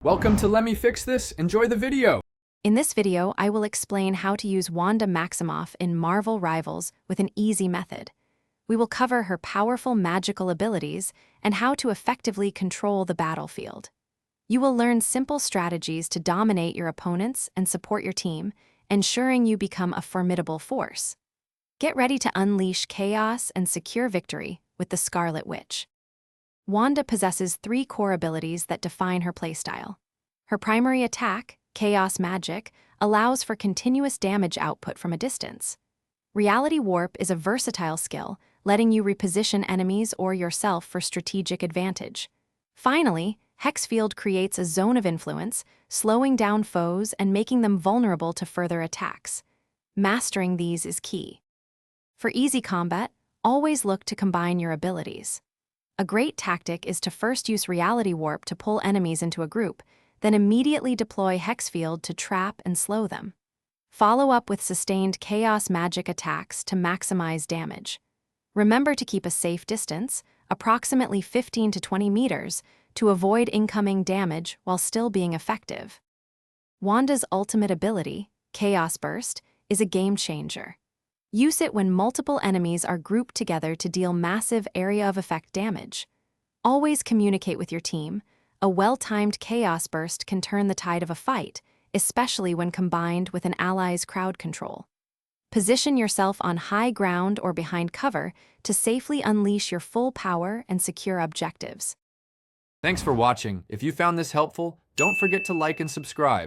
Welcome to Let Me Fix This. Enjoy the video. In this video, I will explain how to use Wanda Maximoff in Marvel Rivals with an easy method. We will cover her powerful magical abilities and how to effectively control the battlefield. You will learn simple strategies to dominate your opponents and support your team, ensuring you become a formidable force. Get ready to unleash chaos and secure victory with the Scarlet Witch. Wanda possesses 3 core abilities that define her playstyle. Her primary attack, Chaos Magic, allows for continuous damage output from a distance. Reality Warp is a versatile skill, letting you reposition enemies or yourself for strategic advantage. Finally, Hex Field creates a zone of influence, slowing down foes and making them vulnerable to further attacks. Mastering these is key. For easy combat, always look to combine your abilities. A great tactic is to first use Reality Warp to pull enemies into a group, then immediately deploy Hex Field to trap and slow them. Follow up with sustained Chaos Magic attacks to maximize damage. Remember to keep a safe distance, approximately 15 to 20 meters, to avoid incoming damage while still being effective. Wanda's ultimate ability, Chaos Burst, is a game changer. Use it when multiple enemies are grouped together to deal massive area of effect damage. Always communicate with your team. A well-timed Chaos Burst can turn the tide of a fight, especially when combined with an ally's crowd control. Position yourself on high ground or behind cover to safely unleash your full power and secure objectives. Thanks for watching. If you found this helpful, don't forget to like and subscribe.